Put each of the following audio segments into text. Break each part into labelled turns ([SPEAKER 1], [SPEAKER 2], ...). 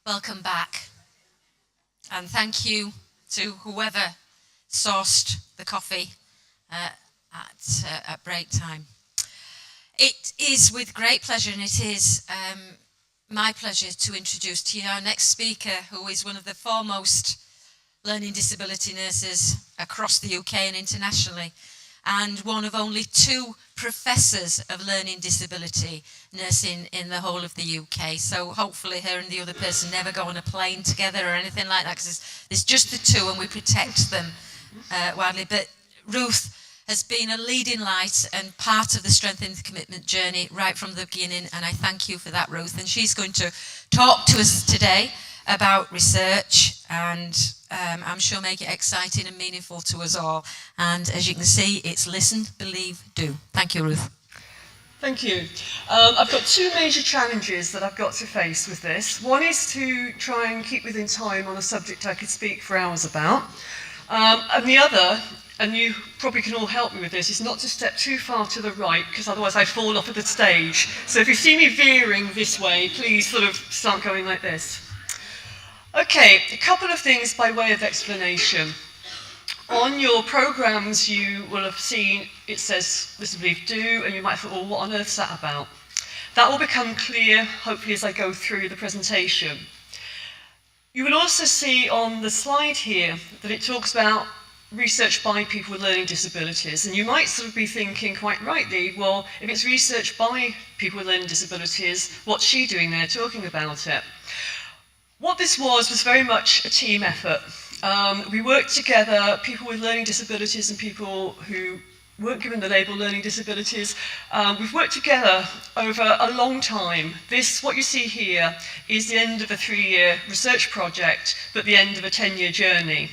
[SPEAKER 1] Welcome back. And thank you to whoever sourced the coffee at break time. It is with great pleasure, and it is my pleasure to introduce to you our next speaker, who is one of the foremost learning disability nurses across the UK and internationally, and one of only 2 professors of learning disability nursing in the whole of the UK. So hopefully her and the other person never go on a plane together or anything like that, because there's just the 2 and we protect them widely. But Ruth has been a leading light and part of the Strengthening the Commitment journey right from the beginning, and I thank you for that, Ruth. And she's going to talk to us today about research, and I'm sure make it exciting and meaningful to us all. And as you can see, it's listen, believe, do. Thank you, Ruth.
[SPEAKER 2] Thank you. I've got 2 major challenges that I've got to face with this. One is to try and keep within time on a subject I could speak for hours about. And the other, and you probably can all help me with this, is not to step too far to the right, because otherwise I fall off of the stage. So if you see me veering this way, please sort of start going like this. Okay, a couple of things by way of explanation. On your programmes you will have seen it says listen, believe, do, and you might have thought, well, what on earth is that about? That will become clear, hopefully, as I go through the presentation. You will also see on the slide here that it talks about research by people with learning disabilities, and you might sort of be thinking quite rightly, well, if it's research by people with learning disabilities, what's she doing there talking about it? What this was very much a team effort. We worked together, people with learning disabilities and people who weren't given the label learning disabilities. We've worked together over a long time. This, what you see here, is the end of a 3-year research project, but the end of a 10-year journey.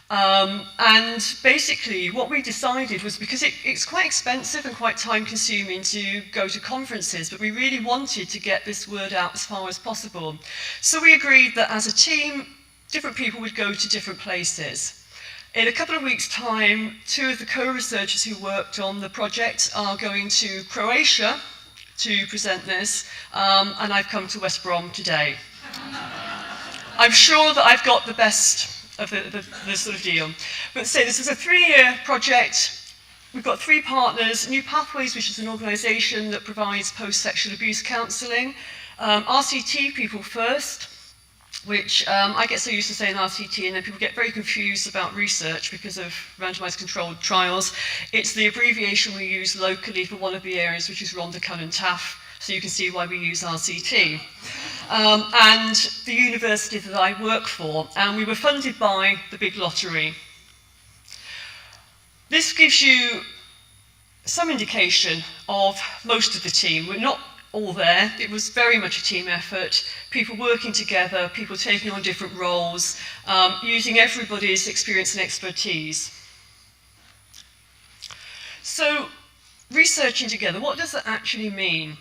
[SPEAKER 2] And basically what we decided was, because it's quite expensive and quite time consuming to go to conferences, but we really wanted to get this word out as far as possible. So we agreed that as a team, different people would go to different places. In a couple of weeks' time, 2 of the co-researchers who worked on the project are going to Croatia to present this, and I've come to West Brom today. I'm sure that I've got the best of the sort of deal. But say this is a 3-year project. We've got 3 partners: New Pathways, which is an organisation that provides post-sexual abuse counselling, RCT People First, which I get so used to saying RCT, and then people get very confused about research because of randomised controlled trials. It's the abbreviation we use locally for one of the areas, which is Rhondda Cynon Taf, so you can see why we use RCT. And the university that I work for, and we were funded by the big lottery. This gives you some indication of most of the team. We're not all there. It was very much a team effort, people working together, people taking on different roles, using everybody's experience and expertise. So, researching together, what does that actually mean?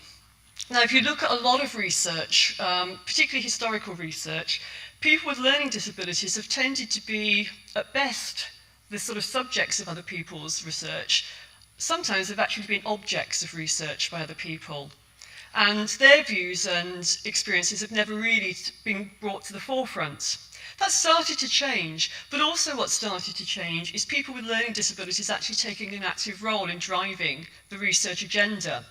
[SPEAKER 2] Now, if you look at a lot of research, particularly historical research, people with learning disabilities have tended to be, at best, the sort of subjects of other people's research. Sometimes they've actually been objects of research by other people. And their views and experiences have never really been brought to the forefront. That started to change, but also what started to change is people with learning disabilities actually taking an active role in driving the research agenda.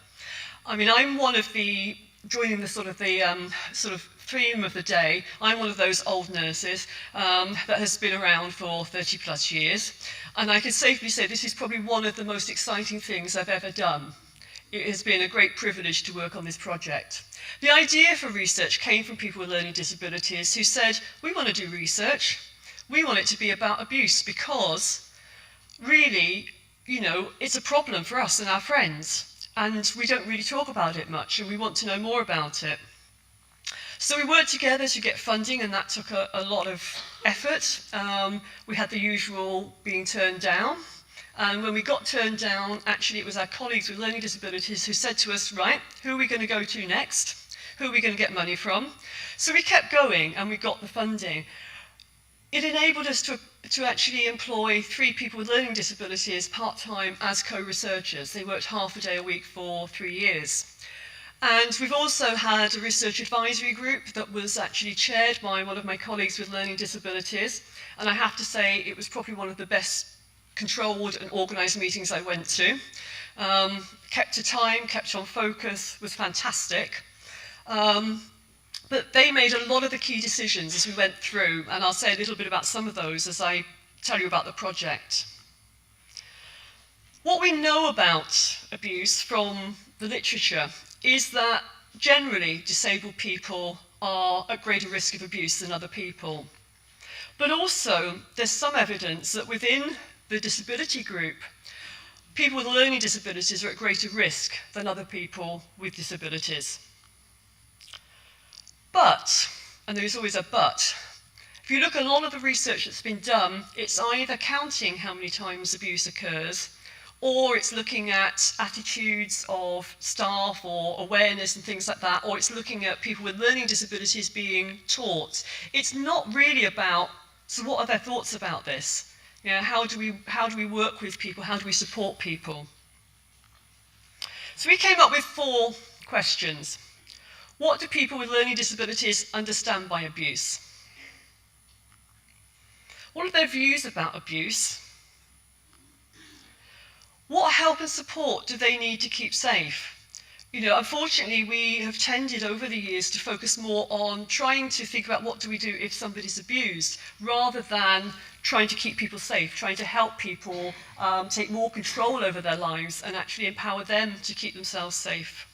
[SPEAKER 2] I mean, I'm one of the, joining the sort of theme of the day, I'm one of those old nurses that has been around for 30 plus years, and I can safely say this is probably one of the most exciting things I've ever done. It has been a great privilege to work on this project. The idea for research came from people with learning disabilities who said, we want to do research, we want it to be about abuse, because really, you know, it's a problem for us and our friends. And we don't really talk about it much, and we want to know more about it. So we worked together to get funding, and that took a lot of effort. We had the usual being turned down. And when we got turned down, actually it was our colleagues with learning disabilities who said to us, right, who are we going to go to next? Who are we going to get money from? So we kept going, and we got the funding. It enabled us to actually employ 3 people with learning disabilities part-time as co-researchers. They worked half a day a week for 3 years. And we've also had a research advisory group that was actually chaired by one of my colleagues with learning disabilities. And I have to say it was probably one of the best controlled and organised meetings I went to. Kept to time, kept on focus, was fantastic. But they made a lot of the key decisions as we went through, and I'll say a little bit about some of those as I tell you about the project. What we know about abuse from the literature is that generally disabled people are at greater risk of abuse than other people. But also there's some evidence that within the disability group, people with learning disabilities are at greater risk than other people with disabilities. But, and there's always a but, if you look at a lot of the research that's been done, it's either counting how many times abuse occurs, or it's looking at attitudes of staff or awareness and things like that, or it's looking at people with learning disabilities being taught. It's not really about, so what are their thoughts about this? You know, how do we work with people? How do we support people? So we came up with 4 questions. What do people with learning disabilities understand by abuse? What are their views about abuse? What help and support do they need to keep safe? You know, unfortunately, we have tended over the years to focus more on trying to think about what do we do if somebody's abused, rather than trying to keep people safe, trying to help people take more control over their lives and actually empower them to keep themselves safe.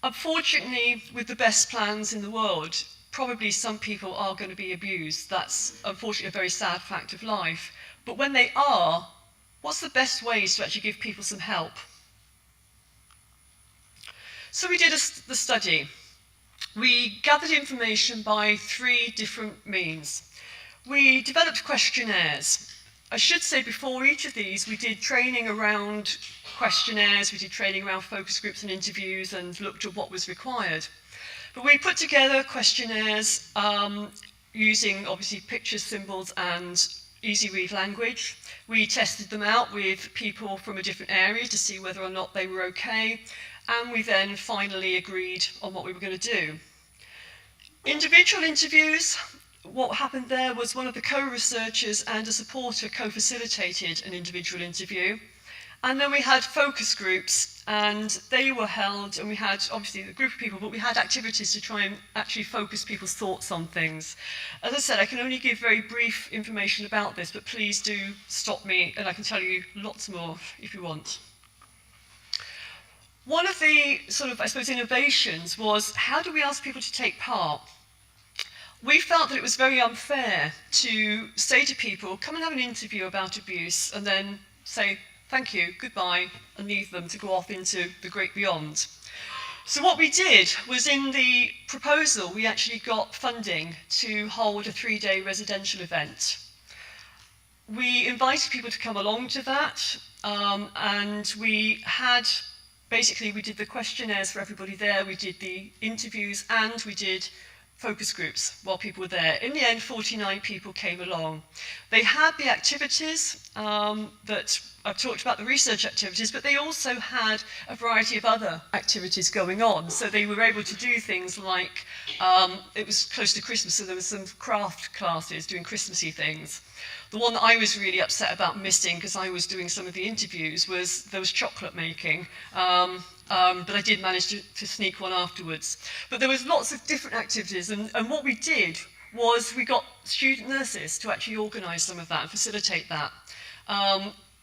[SPEAKER 2] Unfortunately, with the best plans in the world, probably some people are going to be abused. That's unfortunately a very sad fact of life. But when they are, what's the best ways to actually give people some help? So we did the study. We gathered information by 3 different means. We developed questionnaires. I should say before each of these, we did training around questionnaires, we did training around focus groups and interviews and looked at what was required. But we put together questionnaires using obviously pictures, symbols and easy read language. We tested them out with people from a different area to see whether or not they were okay, and we then finally agreed on what we were going to do. Individual interviews, what happened there was one of the co-researchers and a supporter co-facilitated an individual interview. And then we had focus groups, and they were held, and we had obviously a group of people, but we had activities to try and actually focus people's thoughts on things. As I said, I can only give very brief information about this, but please do stop me and I can tell you lots more if you want. One of the sort of, I suppose, innovations was how do we ask people to take part? We felt that it was very unfair to say to people, come and have an interview about abuse, and then say, thank you, goodbye, and leave them to go off into the great beyond. So what we did was in the proposal, we actually got funding to hold a 3-day residential event. We invited people to come along to that, and we had, basically we did the questionnaires for everybody there, we did the interviews, and we did focus groups while people were there. In the end, 49 people came along. They had the activities that I've talked about, the research activities, but they also had a variety of other activities going on. So they were able to do things like, it was close to Christmas, so there was some craft classes doing Christmassy things. The one that I was really upset about missing, because I was doing some of the interviews, was there was chocolate making. But I did manage to sneak one afterwards. But there was lots of different activities, and what we did was we got student nurses to actually organise some of that and facilitate that.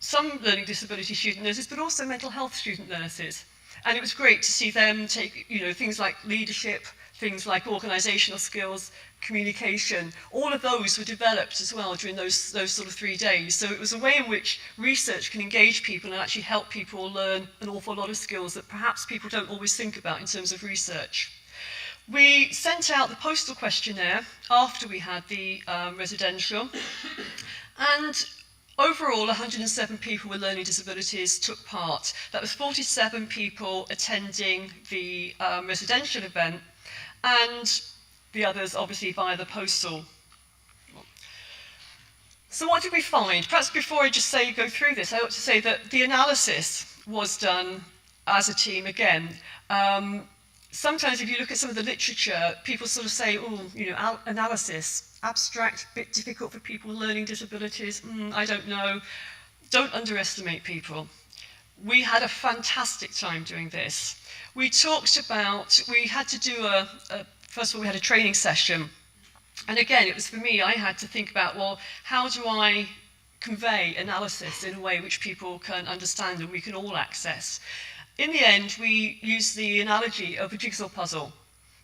[SPEAKER 2] Some learning disability student nurses, but also mental health student nurses. And it was great to see them take, you know, things like leadership, things like organisational skills, communication, all of those were developed as well during those sort of 3 days. So it was a way in which research can engage people and actually help people learn an awful lot of skills that perhaps people don't always think about in terms of research. We sent out the postal questionnaire after we had the residential, and overall 107 people with learning disabilities took part. That was 47 people attending the residential event, and the others obviously via the postal. So what did we find? Perhaps before I just go through this, I ought to say that the analysis was done as a team again. Sometimes if you look at some of the literature, people sort of say, oh, analysis, abstract, bit difficult for people with learning disabilities, I don't know. Don't underestimate people. We had a fantastic time doing this. We had to do first of all, we had a training session. And again, it was for me, I had to think about, well, how do I convey analysis in a way which people can understand and we can all access? In the end, we used the analogy of a jigsaw puzzle,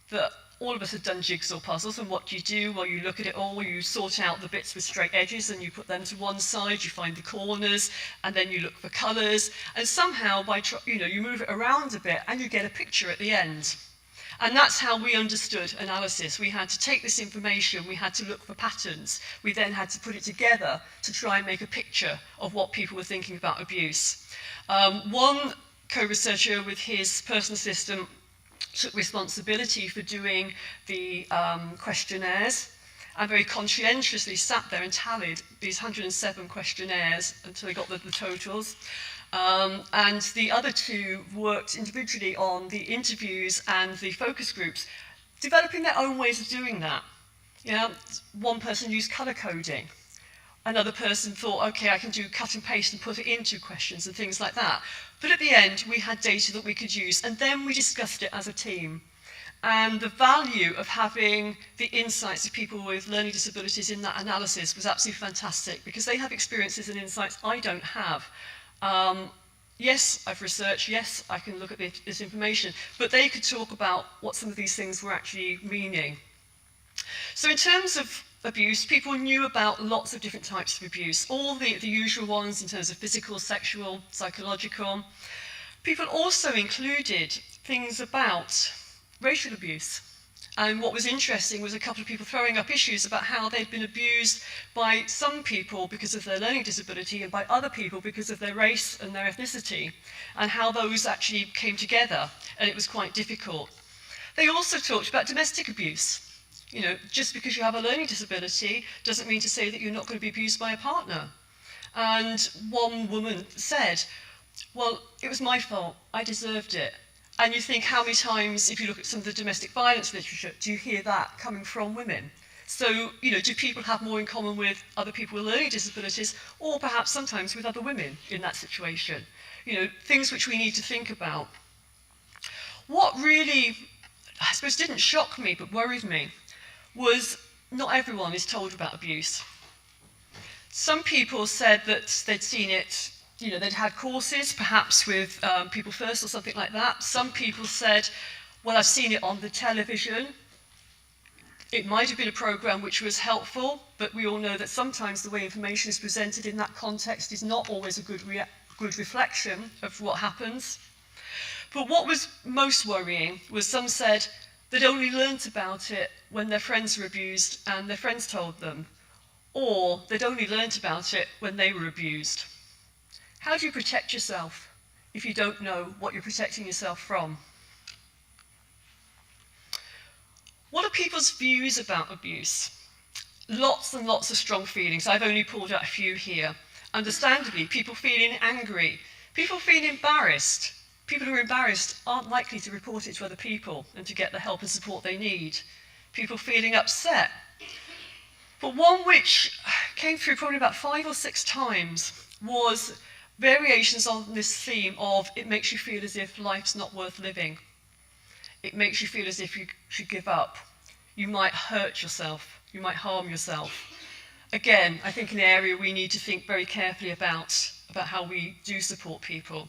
[SPEAKER 2] that all of us have done jigsaw puzzles, and what do? Well, you look at it all, you sort out the bits with straight edges and you put them to one side, you find the corners, and then you look for colours, and somehow you move it around a bit and you get a picture at the end. And that's how we understood analysis. We had to take this information, we had to look for patterns, we then had to put it together to try and make a picture of what people were thinking about abuse. One co-researcher with his personal assistant took responsibility for doing the questionnaires and very conscientiously sat there and tallied these 107 questionnaires until he got the totals. And the other two worked individually on the interviews and the focus groups, developing their own ways of doing that. One person used colour coding. Another person thought, okay, I can do cut and paste and put it into questions and things like that. But at the end, we had data that we could use, and then we discussed it as a team. And the value of having the insights of people with learning disabilities in that analysis was absolutely fantastic, because they have experiences and insights I don't have. Yes, I've researched, yes, I can look at this information, but they could talk about what some of these things were actually meaning. So in terms of abuse, people knew about lots of different types of abuse, all the usual ones in terms of physical, sexual, psychological. People also included things about racial abuse. And what was interesting was a couple of people throwing up issues about how they'd been abused by some people because of their learning disability and by other people because of their race and their ethnicity, and how those actually came together, and it was quite difficult. They also talked about domestic abuse. Just because you have a learning disability doesn't mean to say that you're not going to be abused by a partner. And one woman said, well, it was my fault, I deserved it. And you think, how many times, if you look at some of the domestic violence literature, do you hear that coming from women? So, do people have more in common with other people with learning disabilities, or perhaps sometimes with other women in that situation? Things which we need to think about. What really, I suppose, didn't shock me, but worried me, was not everyone is told about abuse. Some people said that they'd seen it, they'd had courses, perhaps with People First or something like that. Some people said, well, I've seen it on the television. It might have been a programme which was helpful, but we all know that sometimes the way information is presented in that context is not always a good reflection of what happens. But what was most worrying was some said they'd only learnt about it when their friends were abused and their friends told them, or they'd only learnt about it when they were abused. How do you protect yourself if you don't know what you're protecting yourself from? What are people's views about abuse? Lots and lots of strong feelings. I've only pulled out a few here. Understandably, people feeling angry, people feeling embarrassed. People who are embarrassed aren't likely to report it to other people and to get the help and support they need. People feeling upset. But one which came through probably about 5 or 6 times was variations on this theme of it makes you feel as if life's not worth living. It makes you feel as if you should give up. You might hurt yourself. You might harm yourself. Again, I think an area we need to think very carefully about how we do support people.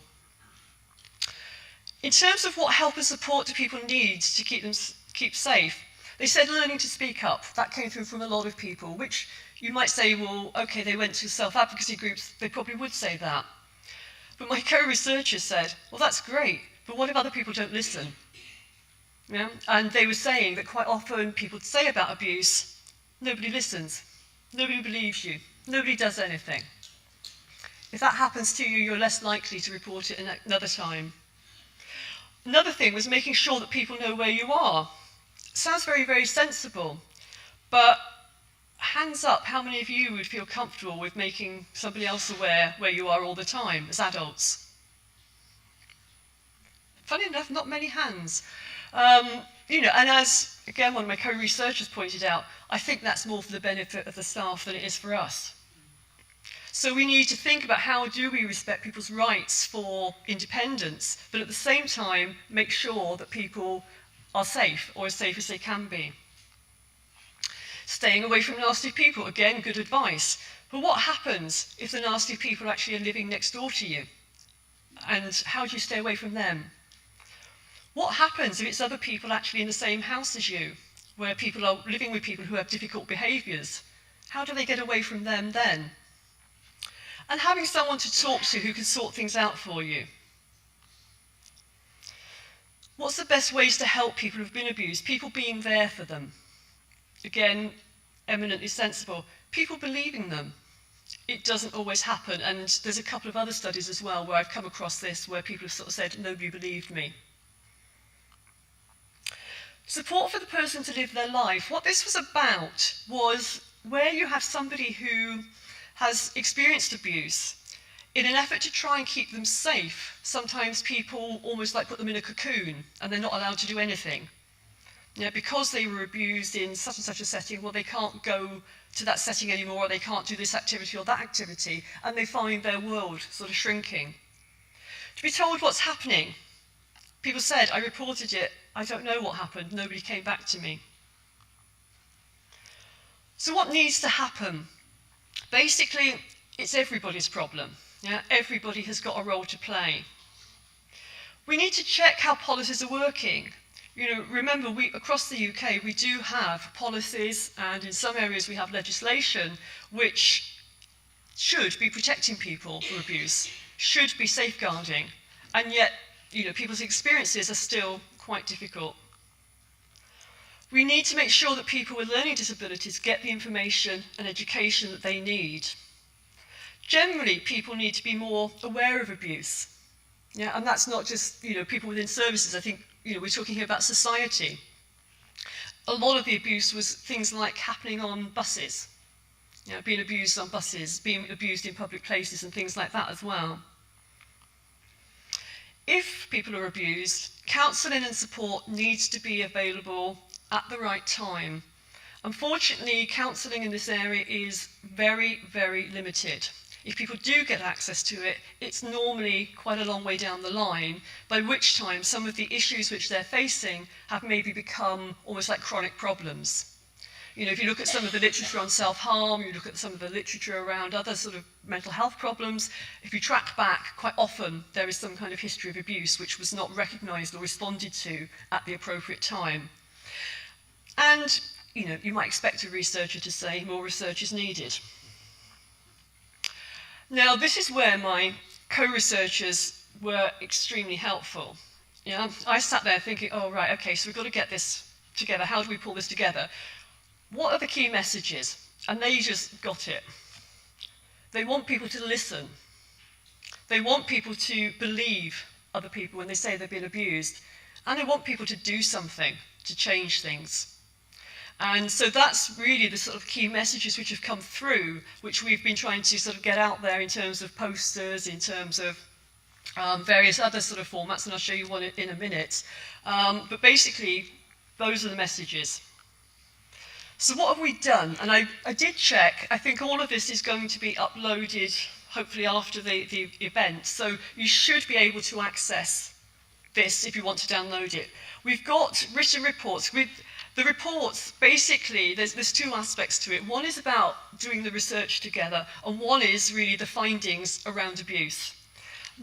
[SPEAKER 2] In terms of what help and support do people need to keep safe, they said learning to speak up. That came through from a lot of people, which you might say, well, okay, they went to self-advocacy groups, they probably would say that. But my co-researchers said, well, that's great, but what if other people don't listen? And they were saying that quite often people say about abuse, nobody listens, nobody believes you, nobody does anything. If that happens to you, you're less likely to report it another time. Another thing was making sure that people know where you are. Sounds very, very sensible, but hands up, how many of you would feel comfortable with making somebody else aware where you are all the time as adults? Funny enough, not many hands. And as, again, one of my co-researchers pointed out, I think that's more for the benefit of the staff than it is for us. So we need to think about how do we respect people's rights for independence, but at the same time make sure that people are safe, or as safe as they can be. Staying away from nasty people, again, good advice. But what happens if the nasty people actually are living next door to you? And how do you stay away from them? What happens if it's other people actually in the same house as you, where people are living with people who have difficult behaviours? How do they get away from them then? And having someone to talk to who can sort things out for you. What's the best ways to help people who've been abused? People being there for them. Again, eminently sensible. People believing them. It doesn't always happen, and there's a couple of other studies as well where I've come across this, where people have sort of said, nobody believed me. Support for the person to live their life. What this was about was where you have somebody who has experienced abuse, in an effort to try and keep them safe, sometimes people almost like put them in a cocoon and they're not allowed to do anything. Because they were abused in such and such a setting, well, they can't go to that setting anymore, or they can't do this activity or that activity, and they find their world sort of shrinking. To be told what's happening, people said, I reported it, I don't know what happened, nobody came back to me. So what needs to happen? Basically, it's everybody's problem. Everybody has got a role to play. We need to check how policies are working. Remember, across the UK, we do have policies, and in some areas we have legislation which should be protecting people from abuse, should be safeguarding, and yet, people's experiences are still quite difficult. We need to make sure that people with learning disabilities get the information and education that they need. Generally, people need to be more aware of abuse. And that's not just, people within services. I think, we're talking here about society. A lot of the abuse was things like happening on buses, being abused on buses, being abused in public places and things like that as well. If people are abused, counselling and support needs to be available at the right time. Unfortunately, counselling in this area is very, very limited. If people do get access to it, it's normally quite a long way down the line, by which time some of the issues which they're facing have maybe become almost like chronic problems. If you look at some of the literature on self-harm, you look at some of the literature around other sort of mental health problems, if you track back, quite often there is some kind of history of abuse which was not recognised or responded to at the appropriate time. And, you might expect a researcher to say more research is needed. Now, this is where my co-researchers were extremely helpful. I sat there thinking, oh, right, okay, so we've got to get this together. How do we pull this together? What are the key messages? And they just got it. They want people to listen. They want people to believe other people when they say they've been abused. And they want people to do something to change things. And so that's really the sort of key messages which have come through, which we've been trying to sort of get out there in terms of posters, in terms of various other sort of formats, and I'll show you one in a minute. But basically, those are the messages. So what have we done? And I did check. I think all of this is going to be uploaded, hopefully after the event. So you should be able to access this if you want to download it. We've got written reports. The reports, basically, there's two aspects to it. One is about doing the research together, and one is really the findings around abuse.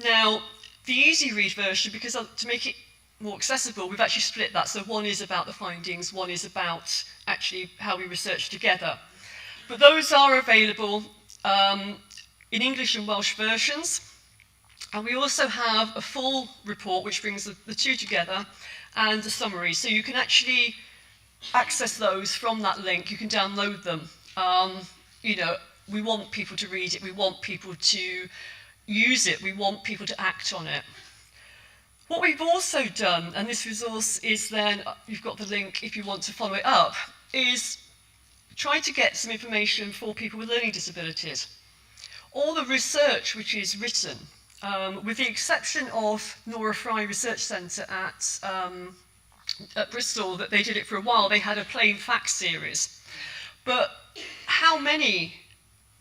[SPEAKER 2] Now, the easy read version, because to make it more accessible, we've actually split that. So one is about the findings, one is about actually how we research together. But those are available in English and Welsh versions. And we also have a full report, which brings the two together, and a summary. So you can actually access those from that link. You can download them. We want people to read it. We want people to use it. We want people to act on it. What we've also done, and this resource is then, you've got the link if you want to follow it up, is try to get some information for people with learning disabilities. All the research which is written with the exception of Nora Fry Research Centre at Bristol, that they did it for a while. They had a plain facts series. But how many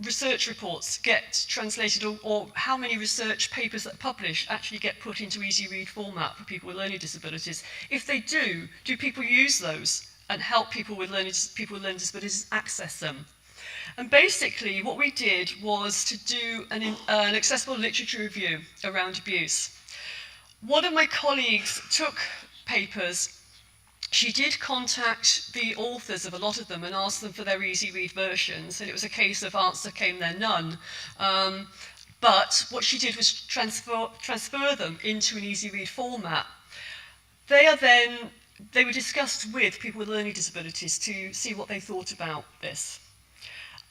[SPEAKER 2] research reports get translated, or how many research papers that are published actually get put into easy read format for people with learning disabilities? If they do people use those and help people with learning disabilities access them? And basically what we did was to do an accessible literature review around abuse. One of my colleagues took papers. She did contact the authors of a lot of them and ask them for their easy read versions, and it was a case of answer came there none. But what she did was transfer them into an easy read format. They were discussed with people with learning disabilities to see what they thought about this.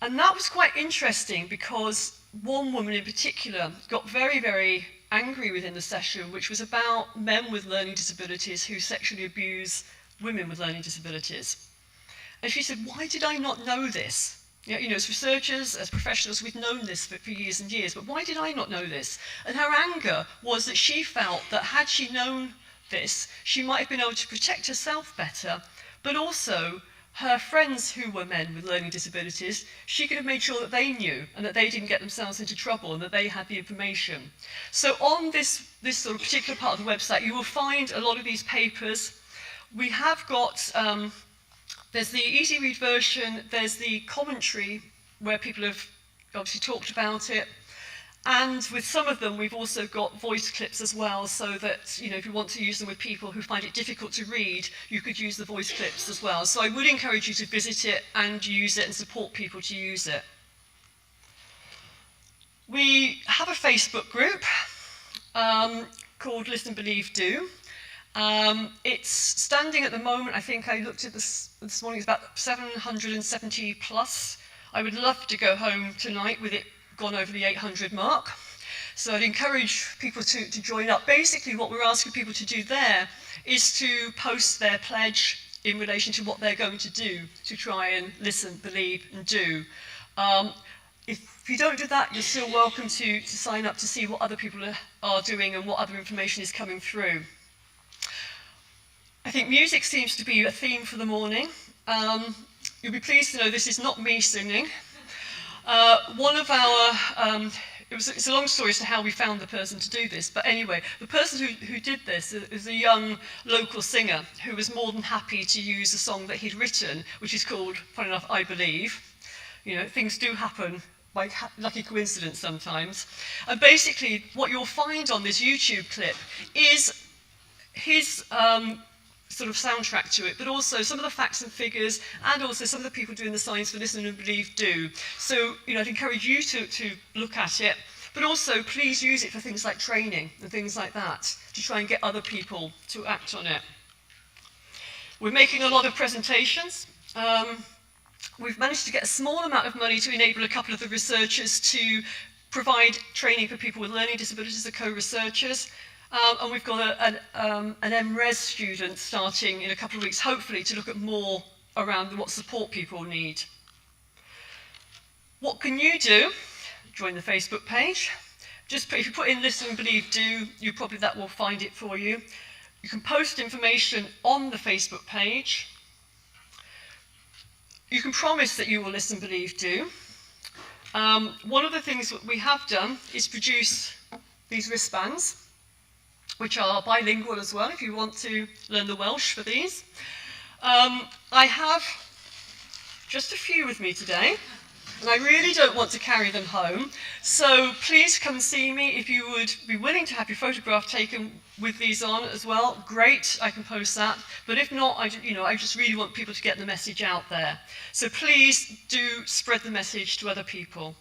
[SPEAKER 2] And that was quite interesting because one woman in particular got very, very angry within the session, which was about men with learning disabilities who sexually abuse women with learning disabilities. And she said, why did I not know this? You know, as researchers, as professionals, we've known this for years and years, but why did I not know this? And her anger was that she felt that had she known this, she might have been able to protect herself better, but also her friends who were men with learning disabilities, she could have made sure that they knew and that they didn't get themselves into trouble and that they had the information. So on this sort of particular part of the website, you will find a lot of these papers. We have got, there's the easy read version, there's the commentary where people have obviously talked about it. And with some of them, we've also got voice clips as well, so that, you know, if you want to use them with people who find it difficult to read, you could use the voice clips as well. So I would encourage you to visit it and use it and support people to use it. We have a Facebook group called Listen, Believe, Do. It's standing at the moment, I think I looked at this morning, it's about 770 plus. I would love to go home tonight with it gone over the 800 mark. So I'd encourage people to join up. Basically what we're asking people to do there is to post their pledge in relation to what they're going to do to try and listen, believe and do. If you don't do that, you're still welcome to sign up to see what other people are doing and what other information is coming through. I think music seems to be a theme for the morning. You'll be pleased to know this is not me singing. One of our, it's a long story as to how we found the person to do this, but anyway, the person who did this is a young local singer who was more than happy to use a song that he'd written, which is called, funny enough, I Believe. You know, things do happen by lucky coincidence sometimes. And basically, what you'll find on this YouTube clip is his sort of soundtrack to it, but also some of the facts and figures, and also some of the people doing the signs for Listen and Believe Do. So, you know, I'd encourage you to look at it, but also please use it for things like training and things like that, to try and get other people to act on it. We're making a lot of presentations. We've managed to get a small amount of money to enable a couple of the researchers to provide training for people with learning disabilities as co-researchers. And we've got an MRes student starting in a couple of weeks, hopefully, to look at more around what support people need. What can you do? Join the Facebook page. If you put in Listen, Believe, Do, that will find it for you. You can post information on the Facebook page. You can promise that you will listen, believe, do. One of the things that we have done is produce these wristbands, which are bilingual as well, if you want to learn the Welsh for these. I have just a few with me today, and I really don't want to carry them home. So please come see me if you would be willing to have your photograph taken with these on as well. Great, I can post that. But if not, I just really want people to get the message out there. So please do spread the message to other people.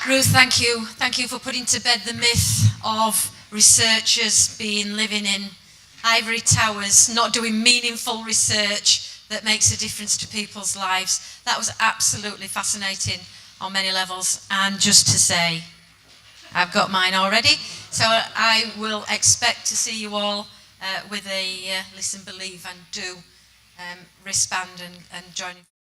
[SPEAKER 1] Ruth, thank you. Thank you for putting to bed the myth of researchers living in ivory towers, not doing meaningful research that makes a difference to people's lives. That was absolutely fascinating on many levels. And just to say, I've got mine already. So I will expect to see you all with a listen, believe and do wristband and join in.